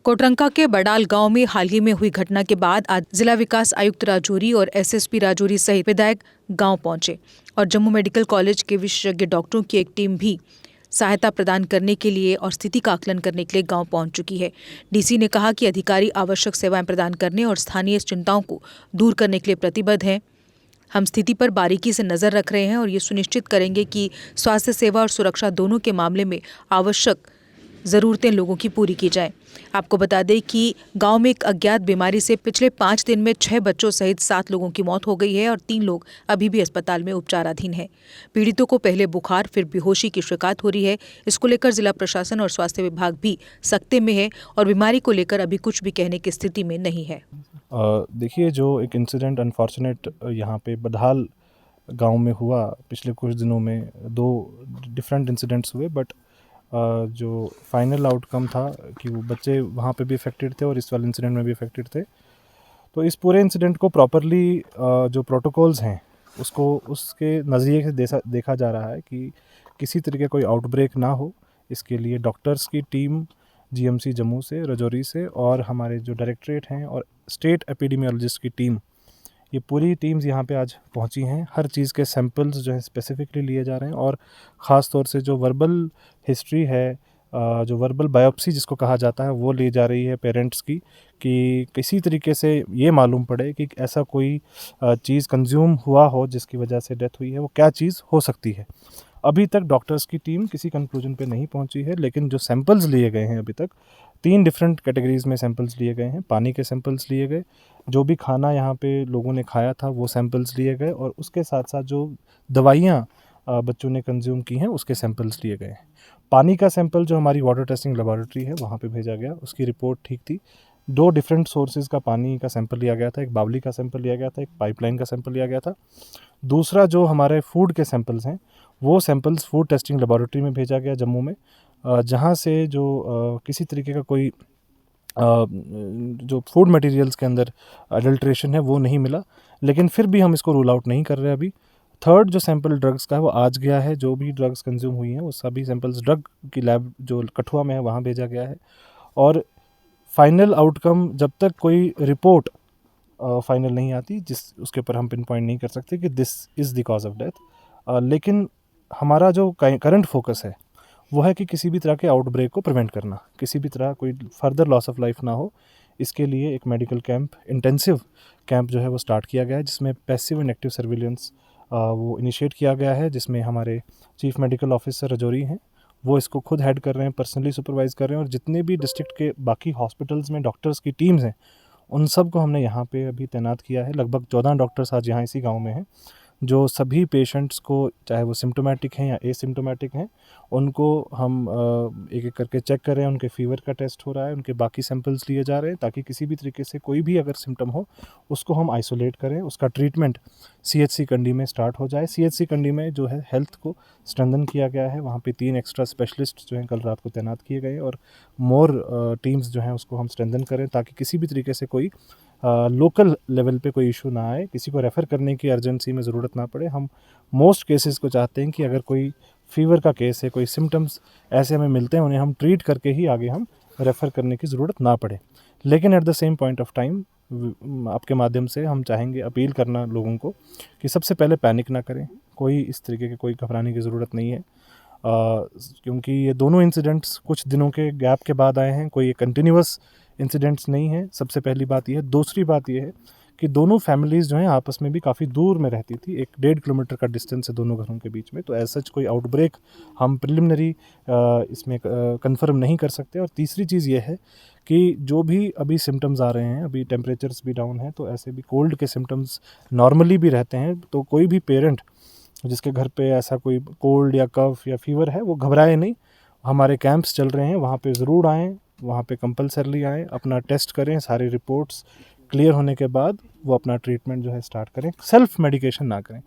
कोटरंका के बडाल गांव में हाल ही में हुई घटना के बाद आज जिला विकास आयुक्त राजौरी और एसएसपी राजौरी सहित विधायक गांव पहुंचे और जम्मू मेडिकल कॉलेज के विशेषज्ञ डॉक्टरों की एक टीम भी सहायता प्रदान करने के लिए और स्थिति का आकलन करने के लिए गांव पहुंच चुकी है। डीसी ने कहा कि अधिकारी आवश्यक सेवाएं प्रदान करने और स्थानीय चिंताओं को दूर करने के लिए प्रतिबद्ध हैं। हम स्थिति पर बारीकी से नजर रख रहे हैं और ये सुनिश्चित करेंगे कि स्वास्थ्य सेवा और सुरक्षा दोनों के मामले में आवश्यक ज़रूरतें लोगों की पूरी की जाए। आपको बता दें कि गांव में एक अज्ञात बीमारी से पिछले 5 दिन में 6 बच्चों सहित 7 लोगों की मौत हो गई है और 3 लोग अभी भी अस्पताल में उपचाराधीन हैं। पीड़ितों को पहले बुखार फिर बेहोशी की शिकायत हो रही है। इसको लेकर जिला प्रशासन और स्वास्थ्य विभाग भी सख्ते में है और बीमारी को लेकर अभी कुछ भी कहने की स्थिति में नहीं है। देखिए, जो एक इंसिडेंट अनफॉर्चुनेट यहाँ पे बदहाल गांव में हुआ, पिछले कुछ दिनों में 2 डिफरेंट इंसिडेंट्स हुए, बट जो फाइनल आउटकम था कि वो बच्चे वहाँ पे भी अफेक्टेड थे और इस वाले इंसिडेंट में भी अफेक्टेड थे। तो इस पूरे इंसिडेंट को प्रॉपरली जो प्रोटोकॉल्स हैं उसको उसके नज़रिए से देखा जा रहा है कि किसी तरीके कोई आउटब्रेक ना हो। इसके लिए डॉक्टर्स की टीम जीएमसी जम्मू से, राजौरी से और हमारे जो डायरेक्टरेट हैं और स्टेट एपिडेमियोलॉजिस्ट की टीम, ये पूरी टीम्स यहाँ पे आज पहुँची हैं। हर चीज़ के सैंपल्स जो है स्पेसिफिकली लिए जा रहे हैं और ख़ास तौर से जो वर्बल हिस्ट्री है, जो वर्बल बायोप्सी जिसको कहा जाता है, वो ली जा रही है पेरेंट्स की, कि किसी तरीके से ये मालूम पड़े कि ऐसा कोई चीज़ कंज्यूम हुआ हो जिसकी वजह से डेथ हुई है, वो क्या चीज़ हो सकती है। अभी तक डॉक्टर्स की टीम किसी कंक्लूजन पे नहीं पहुंची है, लेकिन जो सैंपल्स लिए गए हैं अभी तक 3 डिफरेंट कैटेगरीज़ में सैंपल्स लिए गए हैं। पानी के सैंपल्स लिए गए, जो भी खाना यहाँ पे लोगों ने खाया था वो सैंपल्स लिए गए और उसके साथ साथ जो दवाइयाँ बच्चों ने कंज्यूम की हैं उसके सैंपल्स लिए गए हैं। पानी का सैंपल जो हमारी वाटर टेस्टिंग लेबॉरेटरी है वहाँ पे भेजा गया, उसकी रिपोर्ट ठीक थी। 2 डिफरेंट सोर्सेज़ का पानी का सैंपल लिया गया था, एक बावली का सैंपल लिया गया था, एक पाइपलाइन का सैंपल लिया गया था। दूसरा जो हमारे फूड के सैंपल्स हैं वो सैंपल्स फूड टेस्टिंग लेबॉरेटरी में भेजा गया जम्मू में, जहाँ से जो किसी तरीके का कोई जो फूड मटेरियल्स के अंदर अडल्ट्रेशन है वो नहीं मिला, लेकिन फिर भी हम इसको रूल आउट नहीं कर रहे अभी। थर्ड जो सैंपल ड्रग्स का है वो आज गया है। जो भी ड्रग्स कंज्यूम हुई हैं वो सभी सैंपल्स ड्रग की लैब जो कठुआ में है वहाँ भेजा गया है और फाइनल आउटकम जब तक कोई रिपोर्ट फाइनल नहीं आती जिस उसके ऊपर हम पिन पॉइंट नहीं कर सकते कि this is the cause of death. लेकिन हमारा जो करंट फोकस है वो है कि किसी भी तरह के आउटब्रेक को प्रिवेंट करना, किसी भी तरह कोई फर्दर लॉस ऑफ लाइफ ना हो। इसके लिए एक मेडिकल कैंप, इंटेंसिव कैंप जो है वो स्टार्ट किया गया है, जिसमें पैसिव एंड एक्टिव सर्विलेंस वो इनिशिएट किया गया है, जिसमें हमारे चीफ मेडिकल ऑफिसर राजौरी हैं, वो इसको खुद हेड कर रहे हैं, पर्सनली सुपरवाइज़ कर रहे हैं और जितने भी डिस्ट्रिक्ट के बाकी हॉस्पिटल्स में डॉक्टर्स की टीम्स हैं उन सब को हमने यहाँ पे अभी तैनात किया है। लगभग 14 डॉक्टर्स आज यहाँ इसी गांव में हैं, जो सभी पेशेंट्स को, चाहे वो सिम्टोमेटिक हैं या एसिम्टोमेटिक हैं, उनको हम एक एक करके चेक कर रहे हैं। उनके फ़ीवर का टेस्ट हो रहा है, उनके बाकी सैंपल्स लिए जा रहे हैं ताकि किसी भी तरीके से कोई भी अगर सिम्टम हो उसको हम आइसोलेट करें। उसका ट्रीटमेंट सीएचसी कंडी में स्टार्ट हो जाए। सीएचसी कंडी में जो है हेल्थ को स्ट्रेंथन किया गया है, वहाँ पे 3 एक्स्ट्रा स्पेशलिस्ट जो हैं कल रात को तैनात किए गए और मोर टीम्स जो हैं उसको हम स्ट्रेंथन करें ताकि किसी भी तरीके से कोई लोकल लेवल पे कोई इशू ना आए, किसी को रेफ़र करने की अर्जेंसी में ज़रूरत ना पड़े। हम मोस्ट केसेस को चाहते हैं कि अगर कोई फ़ीवर का केस है, कोई सिम्टम्स ऐसे हमें मिलते हैं, उन्हें हम ट्रीट करके ही आगे हम रेफ़र करने की ज़रूरत ना पड़े। लेकिन at the same point of time आपके माध्यम से हम चाहेंगे अपील करना लोगों को कि सबसे पहले पैनिक ना करें। कोई इस तरीके के कोई घबराने की ज़रूरत नहीं है, क्योंकि ये दोनों इंसिडेंट्स कुछ दिनों के गैप के बाद आए हैं, कोई कंटिन्यूअस इंसिडेंट्स नहीं है। सबसे पहली बात ये है। दूसरी बात ये है कि दोनों फैमिलीज़ जो हैं आपस में भी काफ़ी दूर में रहती थी, 1-1.5 किलोमीटर का डिस्टेंस है दोनों घरों के बीच में, तो एज सच कोई आउटब्रेक हम प्रिलिमिनरी इसमें कंफर्म नहीं कर सकते। और तीसरी चीज़ ये है कि जो भी अभी सिम्टम्स आ रहे हैं, अभी टेम्परेचर्स भी डाउन हैं, तो ऐसे भी कोल्ड के सिम्टम्स नॉर्मली भी रहते हैं, तो कोई भी पेरेंट जिसके घर पे ऐसा कोई कोल्ड या कफ या फीवर है वो घबराए नहीं। हमारे कैंप्स चल रहे हैं, वहाँ पे ज़रूर आएँ, वहाँ पे कंपल्सरली आएँ, अपना टेस्ट करें, सारी रिपोर्ट्स क्लियर होने के बाद वो अपना ट्रीटमेंट जो है स्टार्ट करें। सेल्फ़ मेडिकेशन ना करें,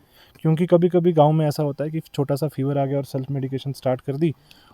क्योंकि कभी कभी गांव में ऐसा होता है कि छोटा सा फीवर आ गया और सेल्फ़ मेडिकेशन स्टार्ट कर दी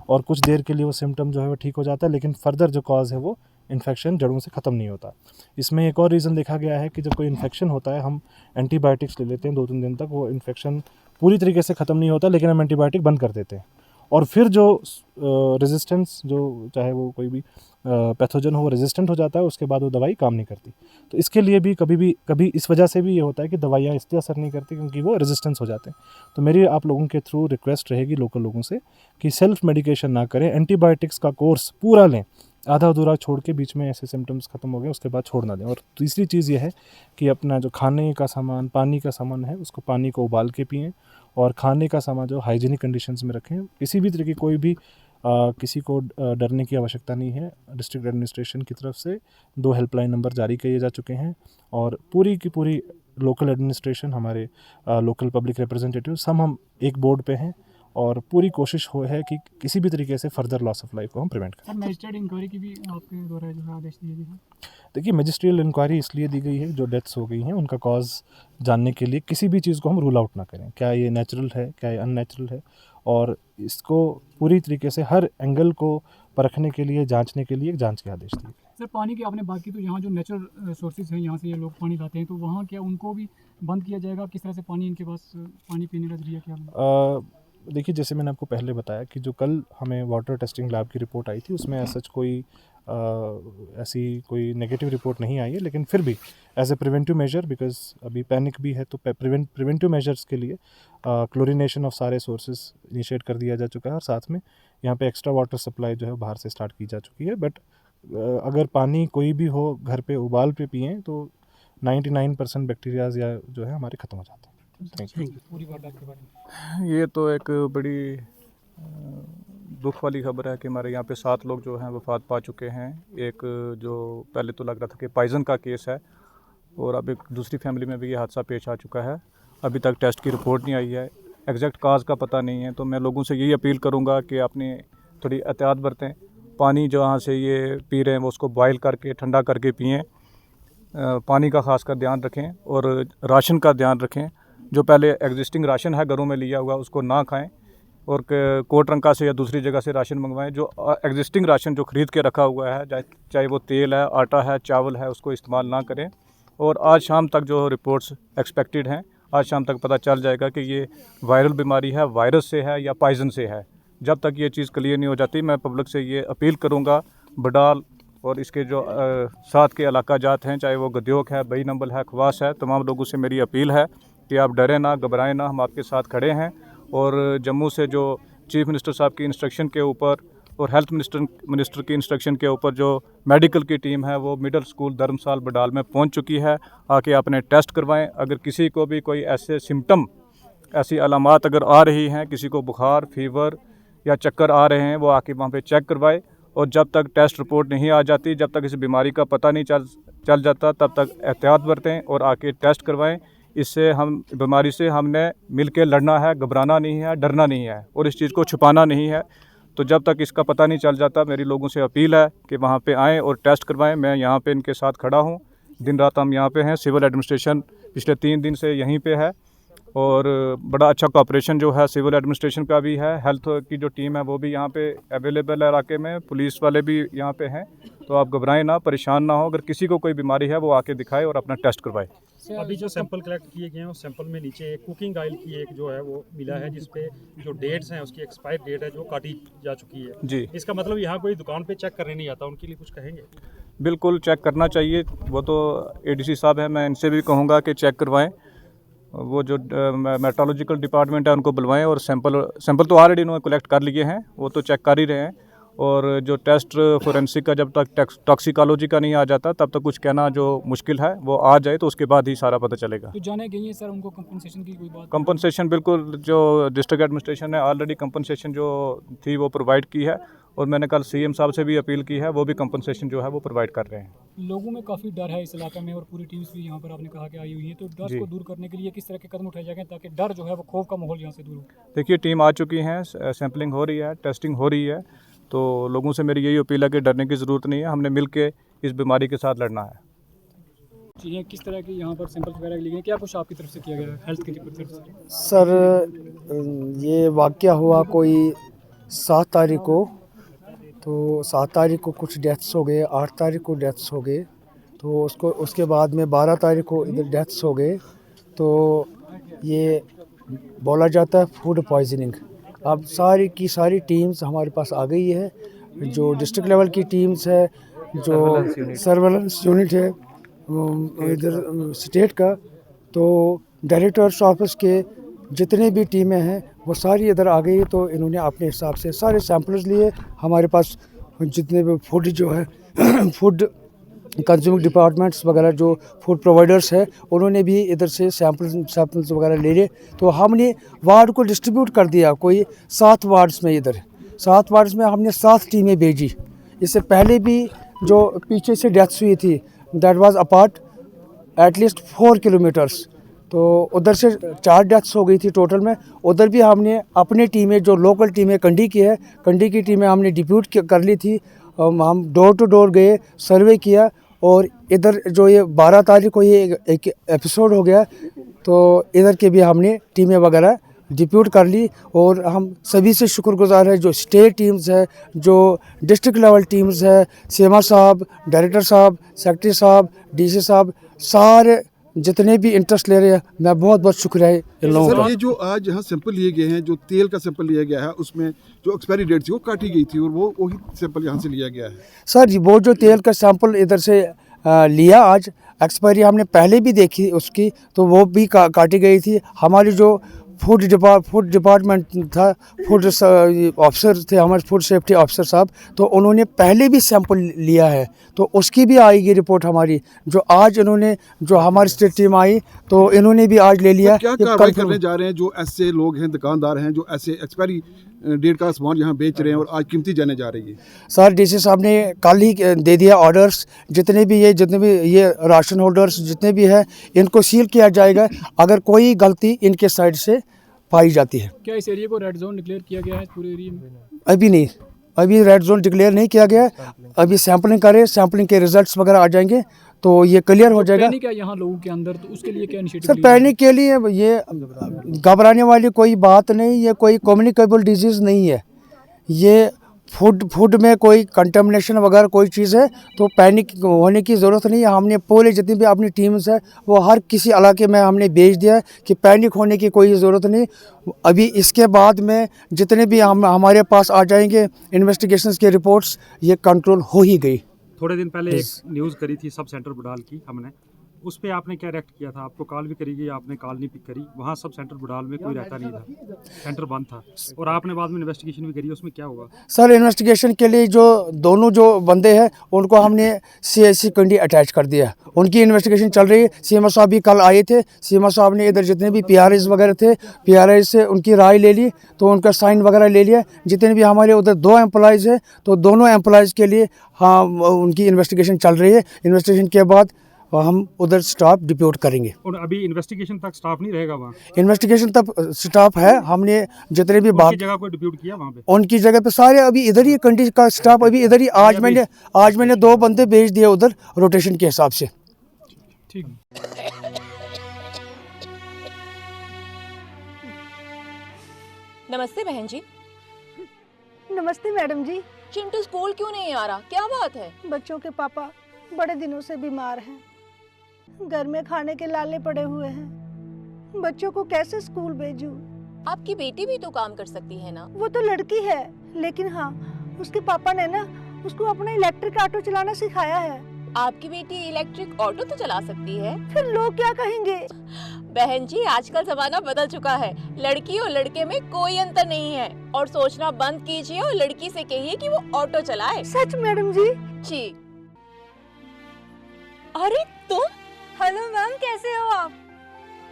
और कुछ देर के लिए वो सिम्टम जो है वो ठीक हो जाता है, लेकिन फर्दर जो कॉज है वो इन्फेक्शन जड़ों से ख़त्म नहीं होता। इसमें एक और रीज़न देखा गया है कि जब कोई इन्फेक्शन होता है, हम एंटीबायोटिक्स ले लेते हैं 2-3 दिन तक, वो इन्फेक्शन पूरी तरीके से ख़त्म नहीं होता, लेकिन हम एंटीबायोटिक बंद कर देते हैं और फिर जो रेजिस्टेंस, जो चाहे वो कोई भी पैथोजन हो, वो रेजिस्टेंट हो जाता है, उसके बाद वो दवाई काम नहीं करती। तो इसके लिए भी कभी इस वजह से भी ये होता है कि दवाइयाँ इसलिए असर नहीं करती क्योंकि वो रेजिस्टेंस हो जाते हैं। तो मेरी आप लोगों के थ्रू रिक्वेस्ट रहेगी लोकल लोगों से कि सेल्फ मेडिकेशन ना करें, एंटीबायोटिक्स का कोर्स पूरा लें, आधा अधूरा छोड़ के बीच में ऐसे सिम्टम्स खत्म हो गए उसके बाद छोड़ ना दें। और तीसरी चीज़ ये है कि अपना जो खाने का सामान, पानी का सामान है, उसको पानी को उबाल के पिएं, और खाने का सामान जो हाइजीनिक कंडीशंस में रखें। किसी भी तरह की कोई भी किसी को डरने की आवश्यकता नहीं है। डिस्ट्रिक्ट एडमिनिस्ट्रेशन की तरफ से 2 हेल्पलाइन नंबर जारी किए जा चुके हैं, और पूरी की पूरी लोकल एडमिनिस्ट्रेशन, हमारे लोकल पब्लिक रिप्रेजेंटेटिव, हम एक बोर्ड पे हैं, और पूरी कोशिश है कि किसी भी तरीके से फर्दर लॉस ऑफ लाइफ को हम प्रिवेंट करें। सर, मजिस्ट्रेट इंक्वायरी की भी आपके द्वारा जो है आदेश दिए गए हैं? देखिए, मजिस्ट्रियल इंक्वायरी इसलिए दी गई है, जो डेथ्स हो गई हैं उनका कॉज जानने के लिए। किसी भी चीज़ को हम रूल आउट ना करें, क्या ये नेचुरल है, क्या ये अननेचुरल है, और इसको पूरी तरीके से हर एंगल को परखने के लिए, जांचने के लिए एक जांच के आदेश दिए गए। सर, पानी की आपने बात की, तो यहाँ जो नेचुरल सोर्सेज हैं, यहाँ से ये लोग पानी लाते हैं, तो वहाँ क्या उनको भी बंद किया जाएगा? किस तरह से पानी इनके पास, पानी पीने का जरिया क्या है? देखिए, जैसे मैंने आपको पहले बताया कि जो कल हमें वाटर टेस्टिंग लैब की रिपोर्ट आई थी, उसमें सच कोई ऐसी कोई नेगेटिव रिपोर्ट नहीं आई है, लेकिन फिर भी as a preventive measure, because अभी पैनिक भी है, तो प्रिवेंटिव मेजर्स के लिए क्लोरिनेशन ऑफ सारे सोर्सेज इनिशिएट कर दिया जा चुका है, और साथ में यहाँ पे एक्स्ट्रा वाटर सप्लाई जो है बाहर से स्टार्ट की जा चुकी है। बट अगर पानी कोई भी हो घर पे उबाल पे पिएँ तो 99% बैक्टीरियाज या जो है हमारे ख़त्म हो जाते हैं। Thank you. पूरी बात आपके बारे में। ये तो एक बड़ी दुख वाली खबर है कि हमारे यहाँ पे 7 लोग जो हैं वफात पा चुके हैं। एक जो पहले तो लग रहा था कि पॉइज़न का केस है, और अब एक दूसरी फैमिली में भी ये हादसा पेश आ चुका है। अभी तक टेस्ट की रिपोर्ट नहीं आई है, एग्जैक्ट काज का पता नहीं है। तो मैं लोगों से यही अपील करूँगा कि अपनी थोड़ी एहतियात बरतें। पानी जहाँ से ये पी रहे हैं वो उसको बॉयल करके ठंडा करके पिएँ। पानी का ख़ास कर ध्यान रखें, और राशन का ध्यान रखें। जो पहले एग्जिस्टिंग राशन है घरों में लिया हुआ, उसको ना खाएं, और कोटरंका से या दूसरी जगह से राशन मंगवाएं। जो एग्जिस्टिंग राशन जो ख़रीद के रखा हुआ है, चाहे वो तेल है, आटा है, चावल है, उसको इस्तेमाल ना करें। और आज शाम तक जो रिपोर्ट्स एक्सपेक्टेड हैं, आज शाम तक पता चल जाएगा कि ये वायरल बीमारी है, वायरस से है या पॉइज़न से है। जब तक ये चीज़ क्लियर नहीं हो जाती, मैं पब्लिक से ये अपील करूँगा, बडाल और इसके जो साथ के इलाका जात हैं, चाहे वो गद्योक है, बई नंबल है, खवास है, तमाम लोगों से मेरी अपील है कि आप डरें ना, घबराएं ना, हम आपके साथ खड़े हैं। और जम्मू से जो चीफ मिनिस्टर साहब की इंस्ट्रक्शन के ऊपर और हेल्थ मिनिस्टर की इंस्ट्रक्शन के ऊपर जो मेडिकल की टीम है वो मिडिल स्कूल धर्मसाल बडाल में पहुंच चुकी है। आके अपने टेस्ट करवाएं। अगर किसी को भी कोई ऐसे सिम्टम, ऐसी अलामात अगर आ रही हैं, किसी को बुखार, फीवर या चक्कर आ रहे हैं, वो आके वहाँ पे चेक करवाए। और जब तक टेस्ट रिपोर्ट नहीं आ जाती, जब तक इस बीमारी का पता नहीं चल जाता, तब तक एहतियात बरतें और आके टेस्ट करवाएं। इससे हम बीमारी से हमने मिल के लड़ना है, घबराना नहीं है, डरना नहीं है, और इस चीज़ को छुपाना नहीं है। तो जब तक इसका पता नहीं चल जाता, मेरी लोगों से अपील है कि वहाँ पे आएँ और टेस्ट करवाएं। मैं यहाँ पे इनके साथ खड़ा हूँ, दिन रात हम यहाँ पे हैं। सिविल एडमिनिस्ट्रेशन पिछले 3 दिन से यहीं पे है, और बड़ा अच्छा कोऑपरेशन जो है सिविल एडमिनिस्ट्रेशन का भी है। हेल्थ की जो टीम है वो भी यहाँ पे अवेलेबल है इलाके में, पुलिस वाले भी यहाँ पे हैं। तो आप घबराएं ना, परेशान ना हो। अगर किसी को कोई बीमारी है वो आके दिखाए और अपना टेस्ट करवाए। अभी जो सैंपल कलेक्ट किए गए हैं उस सैंपल में नीचे एक कुकिंग ऑयल की एक जो है वो मिला है, जिसपे जो डेट्स हैं उसकी एक्सपायर डेट है जो काटी जा चुकी है जी। इसका मतलब यहाँ कोई दुकान पे चेक करने नहीं आता, उनके लिए कुछ कहेंगे? बिल्कुल चेक करना चाहिए, वो तो एडीसी साहब हैं, मैं इनसे भी कहूँगा कि चेक करवाएं। वो जो मेट्रोलॉजिकल डिपार्टमेंट है उनको बुलवाएं, और सैंपल तो ऑलरेडी उन्होंने कलेक्ट कर लिए हैं, वो तो चेक कर ही रहे हैं। और जो टेस्ट फोरेंसिक का जब तक टॉक्सिकोलॉजी का नहीं आ जाता, तब तक कुछ कहना जो मुश्किल है। वो आ जाए तो उसके बाद ही सारा पता चलेगा। तो जाने गई है सर, उनको कंपनसेशन की कोई बात? कंपनसेशन बिल्कुल, जो डिस्ट्रिक्ट एडमिनिस्ट्रेशन ने ऑलरेडी कंपनसेशन जो थी वो प्रोवाइड की है, और मैंने कल सीएम साहब से भी अपील की है, वो भी कंपनसेशन जो है वो प्रोवाइड कर रहे हैं। लोगों में काफ़ी डर है इस इलाके में, और पूरी टीम्स भी यहाँ पर आपने कहा कि आई हुई है, तो डर को दूर करने के लिए किस तरह के कदम उठाए जाएंगे ताकि डर जो है वो खौफ का माहौल यहाँ से दूर हो? देखिए, टीम आ चुकी हैं, सैम्पलिंग हो रही है, टेस्टिंग हो रही है। तो लोगों से मेरी यही अपील है कि डरने की ज़रूरत नहीं है, हमने मिल के इस बीमारी के साथ लड़ना है। चीज़ें किस तरह की यहाँ पर सैंपल वगैरह लिए गए, क्या कुछ आपकी तरफ से किया गया है हेल्थ की तरफ से? सर, ये वाक़या हुआ कोई 7 तारीख को, तो 7 तारीख को कुछ डेथ्स हो गए, 8 तारीख को डेथ्स हो गए, तो उसके बाद में 12 तारीख को इधर डेथ्स हो गए। तो ये बोला जाता है फूड पॉइजनिंग। अब सारी की सारी टीम्स हमारे पास आ गई है, जो डिस्ट्रिक्ट लेवल की टीम्स है, जो सर्वेलेंस यूनिट है इधर स्टेट का, तो डायरेक्टर्स ऑफिस के जितने भी टीमें हैं वो सारी इधर आ गई। तो इन्होंने अपने हिसाब से सारे सैंपल्स लिए। हमारे पास जितने भी फूड जो है फूड कंज्यूमर डिपार्टमेंट्स वगैरह जो फूड प्रोवाइडर्स है उन्होंने भी इधर से सैंपल्स वगैरह ले लिए। तो हमने वार्ड को डिस्ट्रीब्यूट कर दिया, कोई 7 वार्ड्स में, इधर 7 वार्ड्स में हमने 7 टीमें भेजी। इससे पहले भी जो पीछे से डेथ्स हुई थी that was apart at least 4 kilometres, तो उधर से 4 डेथ्स हो गई थी टोटल में। उधर भी हमने अपनी टीमें जो लोकल टीमें कंडी की है, कंडी की टीमें हमने डिप्यूट कर ली थी। हम डोर टू डोर गए, सर्वे किया, और इधर जो ये 12 तारीख को ये एक एपिसोड हो गया, तो इधर के भी हमने टीमें वगैरह डिप्यूट कर ली। और हम सभी से शुक्रगुजार है, जो स्टेट टीम्स है, जो डिस्ट्रिक्ट लेवल टीम्स है, सीएमआर साहब, डायरेक्टर साहब, सेक्रेटरी साहब, डीसी साहब, सारे जितने भी इंटरेस्ट ले रहे हैं, मैं बहुत बहुत शुक्रिया है इन लोगों का। सर, ये जो आज यहाँ सैंपल लिए गए हैं, जो तेल का सैंपल लिया गया है, उसमें जो एक्सपायरी डेट थी वो काटी गई थी, और वो वही सैंपल यहाँ से लिया गया है। सर जी, वो जो तेल का सैंपल इधर से लिया आज, एक्सपायरी हमने पहले भी देखी उसकी, तो वो भी काटी गई थी। हमारी जो फूड डिपार्टमेंट था, फूड ऑफिसर थे हमारे, फूड सेफ्टी ऑफिसर साहब, तो उन्होंने पहले भी सैंपल लिया है, तो उसकी भी आएगी रिपोर्ट हमारी। जो आज इन्होंने, जो हमारी स्टेट टीम आई, तो इन्होंने भी आज ले लिया। क्या कार्रवाई करने जा रहे हैं जो ऐसे लोग हैं, दुकानदार हैं, जो ऐसे एक्सपायरी डेट का सामान यहाँ बेच रहे हैं और आज कीमती जाने जा रही है? सर, डीसी साहब ने कल ही दे दिया ऑर्डर्स, जितने भी ये राशन होल्डर्स जितने भी हैं, इनको सील किया जाएगा अगर कोई गलती इनके साइड से पाई जाती है। क्या इस एरिया को रेड जोन डिक्लेयर किया गया है पूरे एरिया में? अभी नहीं, अभी रेड जोन डिक्लेयर नहीं किया गया। अभी सैम्पलिंग करें, सैम्पलिंग के रिजल्ट्स वगैरह आ जाएंगे तो ये क्लियर हो जाएगा। पैनिक है यहाँ लोगों के अंदर, तो उसके लिए क्या इनिशिएटिव? सर, पैनिक के लिए ये घबराने वाली कोई बात नहीं, ये कोई कम्युनिकेबल डिजीज़ नहीं है। ये फूड में कोई कंटेमिनेशन वगैरह कोई चीज़ है तो पैनिक होने की ज़रूरत नहीं है। हमने पूरे जितनी भी अपनी टीम्स है वो हर किसी इलाके में हमने भेज दिया है कि पैनिक होने की कोई ज़रूरत नहीं। अभी इसके बाद में जितने भी हमारे पास आ जाएंगे इन्वेस्टिगेशंस की रिपोर्ट्स, ये कंट्रोल हो ही गई। थोड़े दिन पहले एक न्यूज़ करी थी सब सेंटर बुडाल की हमने, उस पर आपने क्या रिएक्ट किया था? आपको कॉल भी करी गई, आपने कॉल नहीं पिक करी। वहाँ सब सेंटर बुडाल में कोई रहता नहीं था, सेंटर बंद था, और आपने बाद में इन्वेस्टिगेशन भी करी, उसमें क्या हुआ? सर, इन्वेस्टिगेशन के लिए जो दोनों जो बंदे हैं उनको हमने CIC कंडी अटैच कर दिया, उनकी इन्वेस्टिगेशन चल रही है। सीएमओ साहब भी कल आए थे, सीएमओ साहब ने इधर जितने भी PRIs वगैरह थे, PRIs से उनकी राय ले ली, तो उनका साइन वगैरह ले लिया। जितने भी हमारे उधर 2 एम्प्लॉयज़ हैं, तो दोनों एम्प्लॉयज़ के लिए हाँ उनकी इन्वेस्टिगेशन चल रही है। इन्वेस्टिगेशन के बाद हम उधर स्टाफ डिप्यूट करेंगे। और अभी इन्वेस्टिगेशन तक स्टाफ नहीं रहेगा वहाँ? इन्वेस्टिगेशन तक स्टाफ है, हमने जितने भी उनकी जगह कोई डिप्यूट किया वहाँ पे? उनकी जगह पे सारे अभी इधर ही कंडी का स्टाफ अभी इधर ही। आज मैंने 2 बंदे भेज दिए उधर रोटेशन के हिसाब से। ठीक। नमस्ते बहन जी। नमस्ते मैडम जी। चिंटू स्कूल क्यों नहीं आ रहा, क्या बात है? बच्चों के पापा बड़े दिनों से बीमार हैं, घर में खाने के लाले पड़े हुए हैं, बच्चों को कैसे स्कूल भेजूं? आपकी बेटी भी तो काम कर सकती है ना। वो तो लड़की है, लेकिन हाँ उसके पापा ने ना उसको अपना इलेक्ट्रिक ऑटो चलाना सिखाया है। आपकी बेटी इलेक्ट्रिक ऑटो तो चला सकती है। फिर लोग क्या कहेंगे? बहन जी, आजकल जमाना बदल चुका है, लड़की और लड़के में कोई अंतर नहीं है। और सोचना बंद कीजिए और लड़की से कहिए कि वो ऑटो चलाए। सच मैडम जी? जी। अरे तुम? हेलो मैम, कैसे हो आप?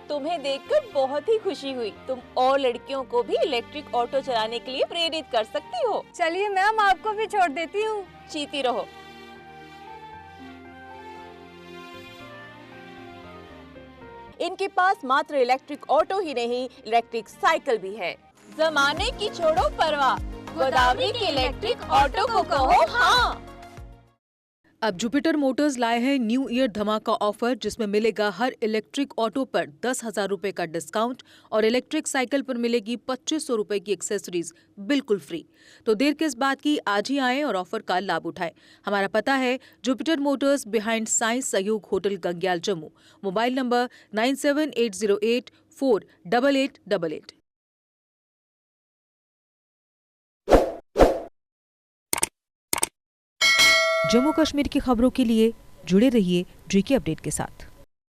तुम्हें देखकर बहुत ही खुशी हुई। तुम और लड़कियों को भी इलेक्ट्रिक ऑटो चलाने के लिए प्रेरित कर सकती हो। चलिए मैम, आपको भी छोड़ देती हूँ। जीती रहो। इनके पास मात्र इलेक्ट्रिक ऑटो ही नहीं, इलेक्ट्रिक साइकिल भी है। जमाने की छोड़ो परवाह, गोदावरी के इलेक्ट्रिक ऑटो को कहो हाँ। अब जुपिटर मोटर्स लाए हैं न्यू ईयर धमाका ऑफर, जिसमें मिलेगा हर इलेक्ट्रिक ऑटो पर 10,000 रुपए का डिस्काउंट और इलेक्ट्रिक साइकिल पर मिलेगी 2500 रुपए की एक्सेसरीज बिल्कुल फ्री। तो देर किस बात की, आज ही आएं और ऑफर का लाभ उठाएं। हमारा पता है जुपिटर मोटर्स, बिहाइंड साइंस सहयोग hotel, Gangyal, Jammu. Mobile number 9780848888। Jammu Kashmir की खबरों के लिए जुड़े रहिए JK अपडेट के साथ।